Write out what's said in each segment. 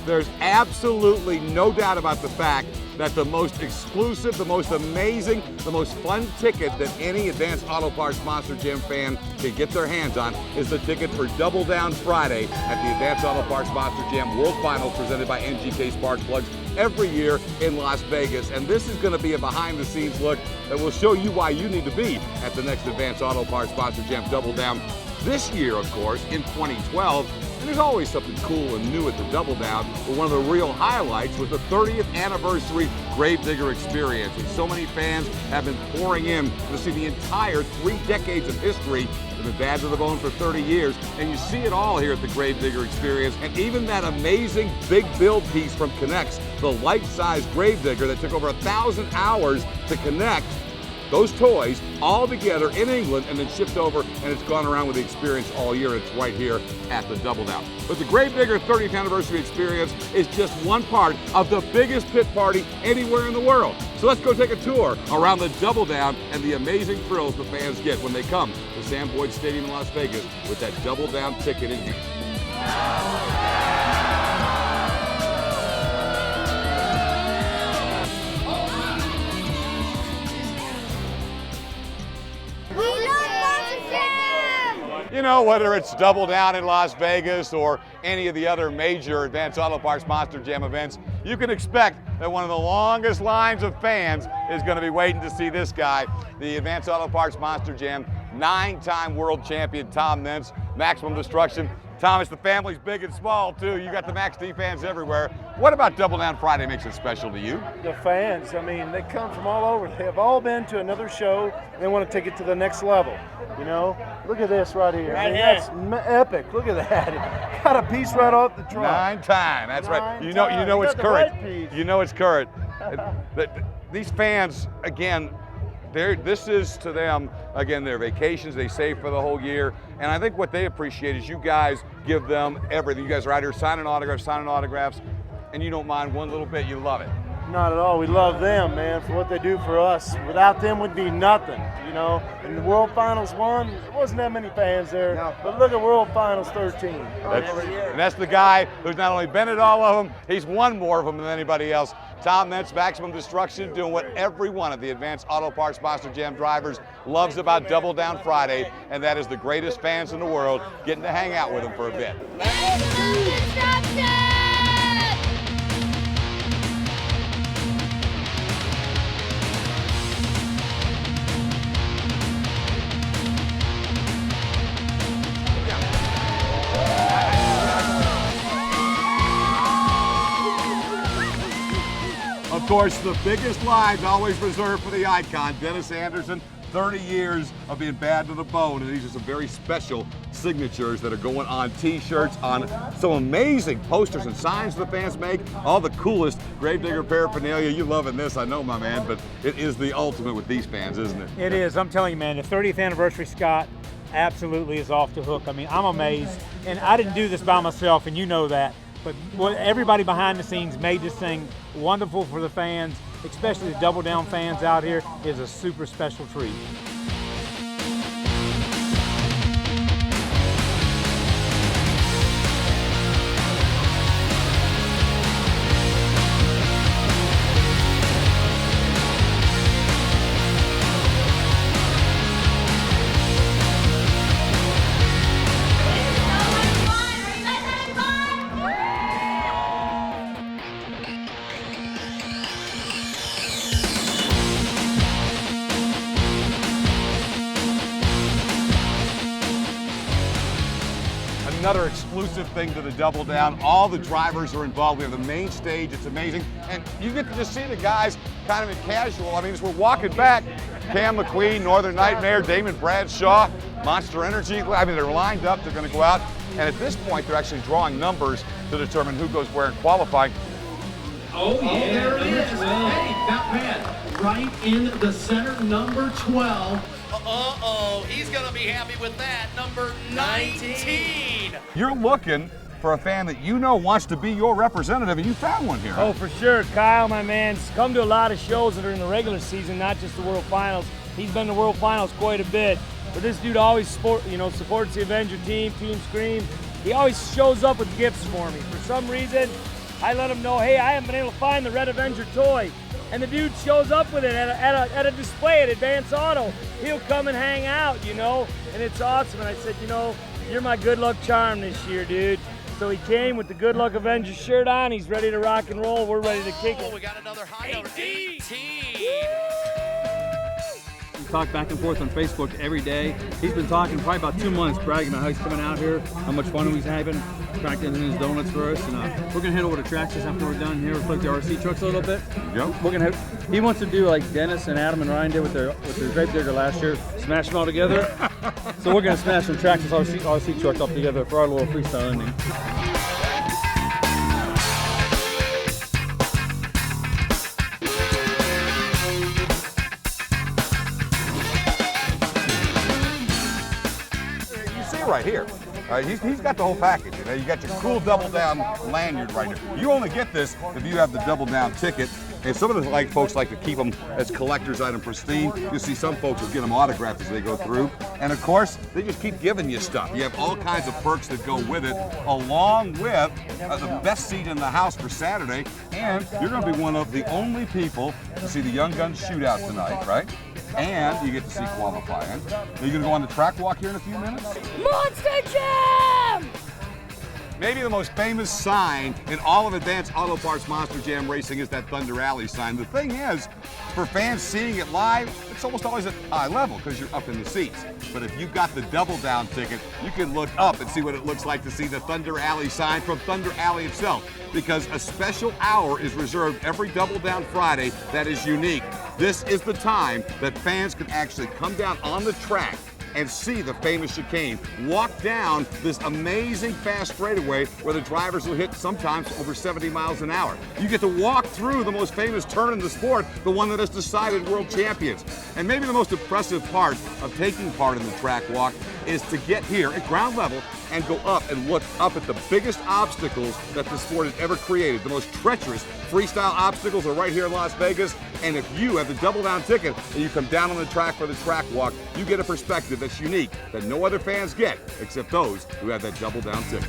there's absolutely no doubt about the fact that the most exclusive, the most amazing, the most fun ticket that any Advanced Auto Parts Monster Jam fan can get their hands on is the ticket for Double Down Friday at the Advanced Auto Parts Monster Jam World Finals presented by NGK Spark Plugs every year in Las Vegas. And this is going to be a behind-the-scenes look that will show you why you need to be at the next Advanced Auto Parts Monster Jam Double Down. This year, of course, in 2012, and there's always something cool and new at the Double Down, but one of the real highlights was the 30th anniversary Gravedigger experience. And so many fans have been pouring in to see the entire 3 decades of history. They've been bad to the bone for 30 years, and you see it all here at the Gravedigger experience. And even that amazing big build piece from Connex, the life-size Gravedigger that took over 1,000 hours to connect, those toys all together in England and then shipped over, and it's gone around with the experience all year. It's right here at the Double Down. But the Gravedigger 30th anniversary experience is just one part of the biggest pit party anywhere in the world. So let's go take a tour around the Double Down and the amazing thrills the fans get when they come to Sam Boyd Stadium in Las Vegas with that Double Down ticket in hand. You know, whether it's Double Down in Las Vegas or any of the other major Advanced Auto Parts Monster Jam events, you can expect that one of the longest lines of fans is going to be waiting to see this guy, the Advanced Auto Parts Monster Jam 9-time world champion Tom Nentz, Maximum Destruction. Thomas, the family's big and small too. You got the Max D fans everywhere. What about Double Down Friday makes it special to you? The fans, I mean, they come from all over. They have all been to another show. They want to take it to the next level. You know, look at this right here. Right here. That's epic. Look at that. Got a piece right off the truck. 9-time. That's right. You know it's current. You know it's current. These fans, again, this is to them, again, their vacations they save for the whole year. And I think what they appreciate is you guys give them everything. You guys are out here signing autographs, and you don't mind one little bit. You love it. Not at all. We love them, man, for what they do for us. Without them, we'd be nothing, you know. And the World Finals won, there wasn't that many fans there. No. But look at World Finals 13. And that's the guy who's not only been at all of them, he's won more of them than anybody else. Tom Nentz, Maximum Destruction, doing what every one of the Advanced Auto Parts Monster Jam drivers loves about Double Down Friday, and that is the greatest fans in the world getting to hang out with them for a bit. Of course, the biggest lines always reserved for the icon, Dennis Anderson. 30 years of being bad to the bone, and these are some very special signatures that are going on t-shirts, on some amazing posters and signs the fans make, all the coolest Gravedigger paraphernalia. You loving this, I know, my man, but it is the ultimate with these fans, isn't it? It is. I'm telling you, man, the 30th anniversary, Scott, absolutely is off the hook. I mean, I'm amazed, and I didn't do this by myself, and you know that, but everybody behind the scenes made this thing wonderful for the fans, especially the Double Down fans out here. Is a super special treat. Another exclusive thing to the Double Down. All the drivers are involved. We have the main stage. It's amazing. And you get to just see the guys kind of in casual. I mean, as we're walking back, Cam McQueen, Northern Nightmare, Damon Bradshaw, Monster Energy. I mean, they're lined up. They're going to go out. And at this point, they're actually drawing numbers to determine who goes where in qualifying. Oh, yeah, there it is. Hey, that man, right in the center, number 12. Uh-oh, he's going to be happy with that. Number 19. You're looking for a fan that you know wants to be your representative, and you found one here. Oh, for sure. Kyle, my man, come to a lot of shows that are in the regular season, not just the World Finals. He's been to World Finals quite a bit. But this dude always supports the Avenger team, Team Scream. He always shows up with gifts for me. For some reason, I let him know, hey, I haven't been able to find the Red Avenger toy. And the dude shows up with it at a display at Advance Auto. He'll come and hang out, you know, and it's awesome. And I said, you know, you're my good luck charm this year, dude. So he came with the Good Luck Avenger shirt on. He's ready to rock and roll. We're ready to kick it. We got another high number, 18. We talk back and forth on Facebook every day. He's been talking probably about 2 months, bragging about how he's coming out here, how much fun he's having, practicing his donuts for us. And we're gonna head over to Traxxas after we're done here. We'll play the RC trucks a little bit. Yep. We're gonna he wants to do like Dennis and Adam and Ryan did with their grape digger last year, smash them all together. So we're gonna smash some Traxxas RC trucks up together for our little freestyle ending. Right here. He's got the whole package. You know, you got your cool double down lanyard right here. You only get this if you have the double down ticket. And some of the folks like to keep them as collector's item pristine. You see some folks will get them autographed as they go through. And of course, they just keep giving you stuff. You have all kinds of perks that go with it, along with the best seat in the house for Saturday. And you're going to be one of the only people to see the Young Guns shootout tonight, right? And you get to see qualifying. Are you going to go on the track walk here in a few minutes? Monster Jam! Maybe the most famous sign in all of Advanced Auto Parts Monster Jam racing is that Thunder Alley sign. The thing is, for fans seeing it live, it's almost always at eye level because you're up in the seats. But if you've got the double down ticket, you can look up and see what it looks like to see the Thunder Alley sign from Thunder Alley itself, because a special hour is reserved every double down Friday that is unique. This is the time that fans can actually come down on the track and see the famous chicane, walk down this amazing fast straightaway where the drivers will hit sometimes over 70 miles an hour. You get to walk through the most famous turn in the sport, the one that has decided world champions. And maybe the most impressive part of taking part in the track walk is to get here at ground level and go up and look up at the biggest obstacles that the sport has ever created. The most treacherous freestyle obstacles are right here in Las Vegas. And if you have the double down ticket and you come down on the track for the track walk, you get a perspective that's unique that no other fans get except those who have that double down ticket.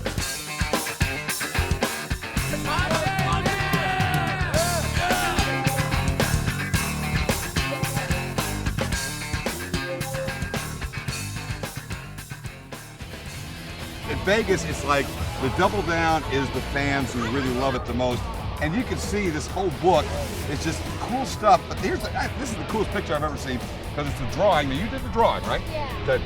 In Vegas, it's like the double down is the fans who really love it the most. And you can see this whole book. It's just cool stuff. But this is the coolest picture I've ever seen because it's the drawing. Now, you did the drawing, right? Yeah.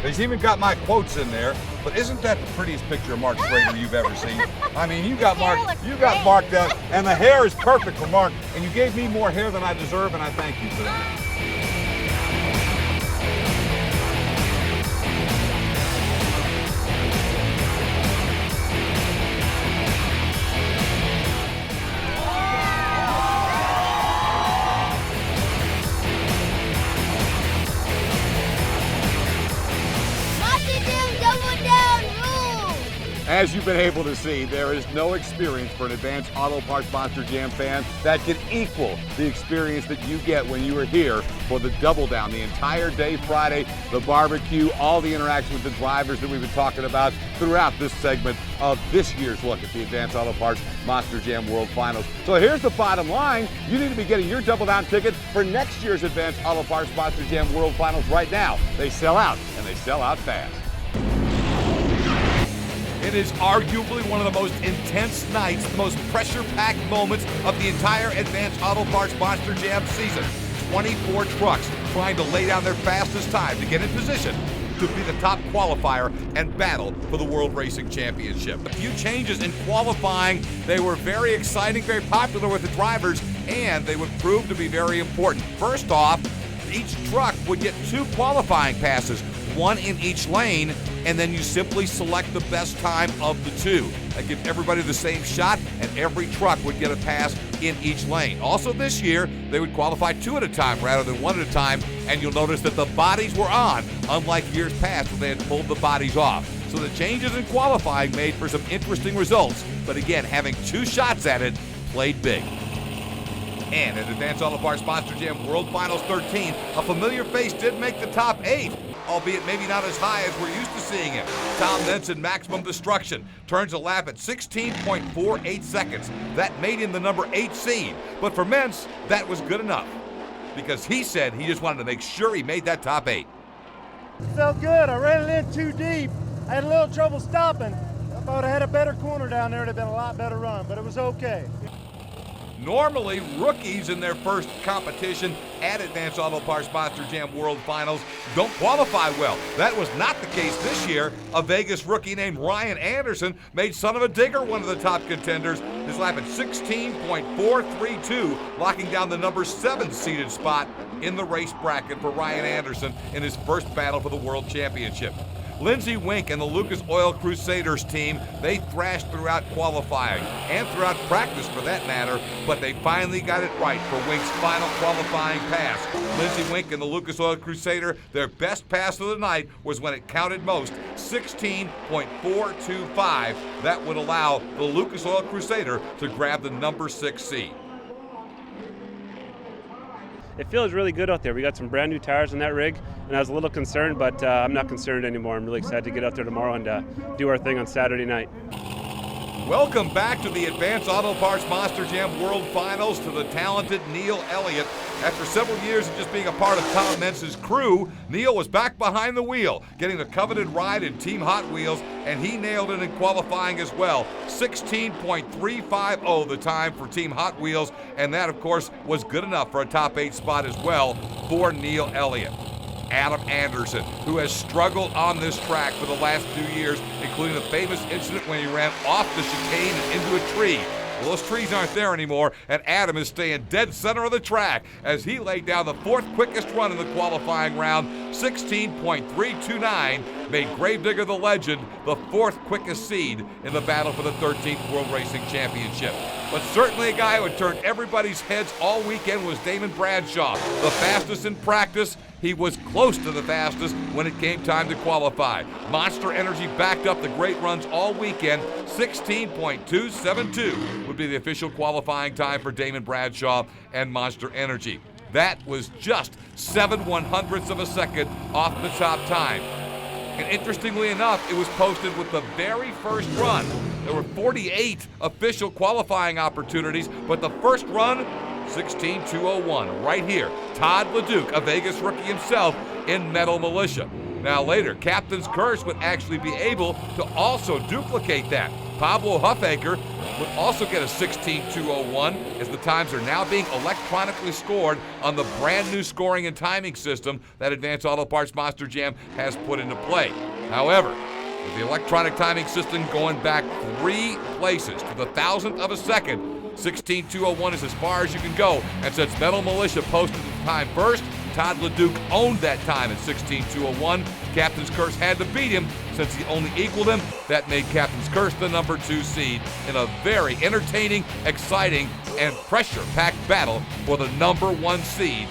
He's even got my quotes in there. But isn't that the prettiest picture of Mark Schrader you've ever seen? I mean, you got Mark down, and the hair is perfect for Mark. And you gave me more hair than I deserve, and I thank you for that. As you've been able to see, there is no experience for an Advanced Auto Parts Monster Jam fan that can equal the experience that you get when you are here for the double down, the entire day Friday, the barbecue, all the interaction with the drivers that we've been talking about throughout this segment of this year's look at the Advanced Auto Parts Monster Jam World Finals. So here's the bottom line. You need to be getting your double down ticket for next year's Advanced Auto Parts Monster Jam World Finals right now. They sell out, and they sell out fast. It is arguably one of the most intense nights, the most pressure-packed moments of the entire Advanced Auto Parts Monster Jam season. 24 trucks trying to lay down their fastest time to get in position to be the top qualifier and battle for the World Racing Championship. A few changes in qualifying. They were very exciting, very popular with the drivers, and they would prove to be very important. First off, each truck would get 2 qualifying passes, 1 in each lane, and then you simply select the best time of the 2. That gives everybody the same shot, and every truck would get a pass in each lane. Also this year, they would qualify 2 at a time rather than 1 at a time, and you'll notice that the bodies were on, unlike years past when they had pulled the bodies off. So the changes in qualifying made for some interesting results, but again, having 2 shots at it played big. And at Advanced Auto Parts Monster Jam World Finals 13, a familiar face did make the top 8. albeit maybe not as high as we're used to seeing him. Tom Meents in maximum destruction turns a lap at 16.48 seconds. That made him the number 8 seed. But for Meents, that was good enough, because he said he just wanted to make sure he made that top 8. Felt good. I ran it in too deep. I had a little trouble stopping. I thought I had a better corner down there. It'd have been a lot better run, but it was okay. Normally, rookies in their first competition at Advanced Auto Parts Monster Jam World Finals don't qualify well. That was not the case this year. A Vegas rookie named Ryan Anderson made Son of a Digger one of the top contenders. His lap at 16.432, locking down the number 7 seeded spot in the race bracket for Ryan Anderson in his first battle for the World Championship. Lindsey Wink and the Lucas Oil Crusaders team, they thrashed throughout qualifying and throughout practice for that matter, but they finally got it right for Wink's final qualifying pass. Lindsey Wink and the Lucas Oil Crusader, their best pass of the night was when it counted most, 16.425. That would allow the Lucas Oil Crusader to grab the number 6 seed. It feels really good out there. We got some brand new tires in that rig, and I was a little concerned, but I'm not concerned anymore. I'm really excited to get out there tomorrow and do our thing on Saturday night. Welcome back to the Advanced Auto Parts Monster Jam World Finals to the talented Neil Elliott. After several years of just being a part of Tom Meents' crew, Neil was back behind the wheel, getting the coveted ride in Team Hot Wheels, and he nailed it in qualifying as well. 16.350 the time for Team Hot Wheels, and that, of course, was good enough for a top 8 spot as well for Neil Elliott. Adam Anderson, who has struggled on this track for the last 2 years, including the famous incident when he ran off the chicane and into a tree. Well, those trees aren't there anymore, and Adam is staying dead center of the track as he laid down the 4th quickest run in the qualifying round. 16.329 made Gravedigger the Legend the 4th quickest seed in the battle for the 13th World Racing Championship. But certainly a guy who had turned everybody's heads all weekend was Damon Bradshaw. The fastest in practice, he was close to the fastest when it came time to qualify. Monster Energy backed up the great runs all weekend. 16.272 would be the official qualifying time for Damon Bradshaw and Monster Energy. That was just 7/100ths of a second off the top time. And interestingly enough, it was posted with the very first run. There were 48 official qualifying opportunities, but the first run, 16.201, right here. Todd LeDuc, a Vegas rookie himself, in Metal Militia. Now later, Captain's Curse would actually be able to also duplicate that. Pablo Huffaker would also get a 16.201, as the times are now being electronically scored on the brand new scoring and timing system that Advanced Auto Parts Monster Jam has put into play. However, with the electronic timing system going back 3 places to the 1,000th of a second, 16.201 is as far as you can go. And since Metal Militia posted the time first, Todd LeDuc owned that time at 16.201. Captain's Curse had to beat him since he only equaled him. That made Captain's Curse the number 2 seed in a very entertaining, exciting, and pressure-packed battle for the number 1 seed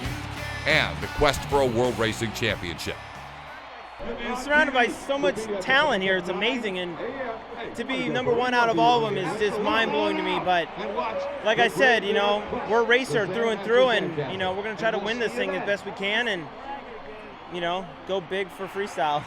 and the quest for a World Racing Championship. I'm surrounded by so much talent here. It's amazing, and to be number 1 out of all of them is just mind-blowing to me. But like I said, you know, we're a racer through and through, and you know, we're going to try to win this thing as best we can and, you know, go big for freestyle.